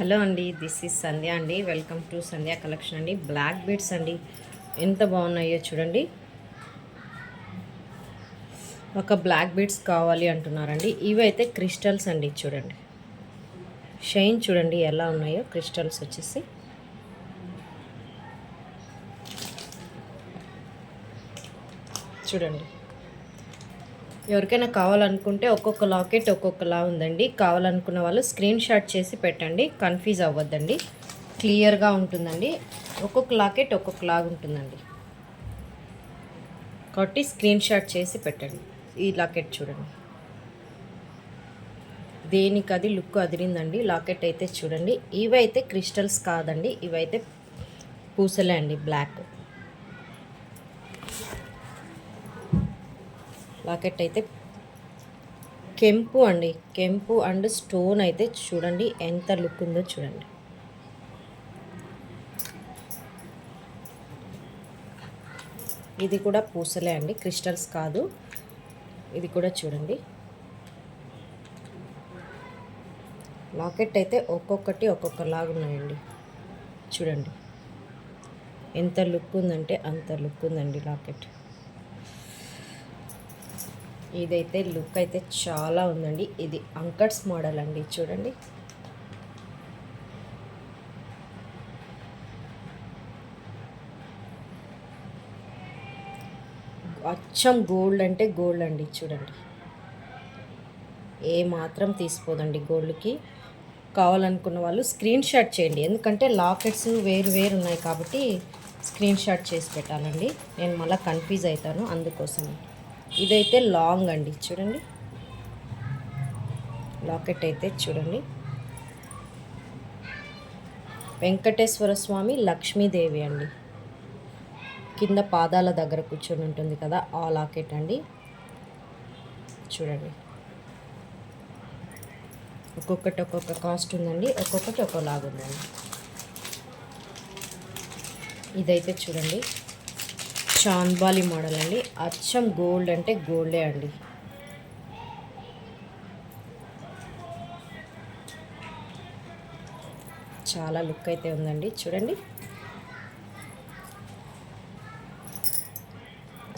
Hello అండి, this is సంధ్య అండి. Welcome to Sandhya collection అండి. బ్లాక్ బీడ్స్ అండి, ఎంత బాగున్నాయో చూడండి. ఒక బ్లాక్ బీడ్స్ కావాలి అంటున్నారండి. ఇవైతే క్రిస్టల్స్ అండి. చూడండి, షైన్ చూడండి ఎలా ఉన్నాయో క్రిస్టల్స్ వచ్చేసి. చూడండి, ఎవరికైనా కావాలనుకుంటే ఒక్కొక్క లాకెట్ ఒక్కొక్కలా ఉందండి. కావాలనుకున్న వాళ్ళు స్క్రీన్ షాట్ చేసి పెట్టండి, కన్ఫ్యూజ్ అవ్వద్దండి, క్లియర్గా ఉంటుందండి. ఒక్కొక్క లాకెట్ ఒక్కొక్కలాగా ఉంటుందండి కాబట్టి స్క్రీన్ షాట్ చేసి పెట్టండి. ఈ లాకెట్ చూడండి, దేనికి అది లుక్ అదిరిందండి. లాకెట్ అయితే చూడండి. ఇవైతే క్రిస్టల్స్ కాదండి, ఇవైతే పూసలే అండి. బ్లాక్ లాకెట్ అయితే కెంపు అండి, కెంపు అండ్ స్టోన్ అయితే చూడండి ఎంత లుక్ ఉందో చూడండి. ఇది కూడా పూసలే అండి, క్రిస్టల్స్ కాదు. ఇది కూడా చూడండి. లాకెట్ అయితే ఒక్కొక్కటి ఒక్కొక్కలాగా ఉన్నాయండి. చూడండి ఎంత లుక్ ఉందంటే అంత లుక్ ఉందండి లాకెట్. ఇదైతే లుక్ అయితే చాలా ఉందండి. ఇది అంకట్స్ మోడల్ అండి. చూడండి, అచ్చం గోల్డ్ అంటే గోల్డ్ అండి. చూడండి, ఏ మాత్రం తీసిపోదండి గోల్డ్కి. కావాలనుకున్న వాళ్ళు స్క్రీన్ షాట్ చేయండి, ఎందుకంటే లాకెట్స్ వేరు వేరు ఉన్నాయి కాబట్టి స్క్రీన్ షాట్ చేసి పెట్టాలండి. నేను మళ్ళీ కన్ఫ్యూజ్ అవుతాను అందుకోసం. ఇదైతే లాంగ్ అండి. చూడండి, లాకెట్ అయితే చూడండి. వెంకటేశ్వర స్వామి, లక్ష్మీదేవి అండి. కింద పాదాల దగ్గర కూర్చొని ఉంటుంది కదా, ఆ లాకెట్ అండి. చూడండి, ఒక్కొక్కటి ఒక్కొక్క కాస్ట్ ఉందండి, ఒక్కొక్కటి ఒక్కోలాగా ఉందండి. ఇదైతే చూడండి, చాన్బాలి మోడల్ అండి. అచ్చం గోల్డ్ అంటే గోల్డే అండి. చాలా లుక్ అయితే ఉందండి. చూడండి,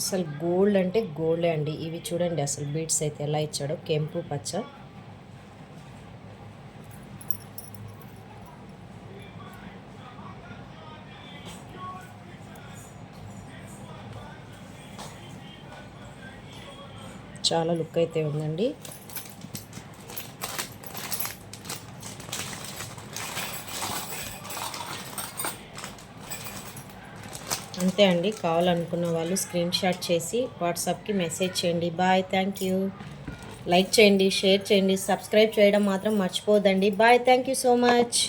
అసలు గోల్డ్ అంటే గోల్డే అండి. ఇవి చూడండి అసలు బీడ్స్ అయితే ఎలా ఇచ్చాడో, కెంపు పచ్చ. చాలా లుక్ అయితే ఉందండి. అంతే అండి. కావాలనుకున్న వాళ్ళు స్క్రీన్ షాట్ చేసి వాట్సాప్కి మెసేజ్ చేయండి. Bye, thank you. లైక్ చేయండి, షేర్ చేయండి, సబ్స్క్రైబ్ చేయడం మాత్రం మర్చిపోదండి. Bye, thank you so much.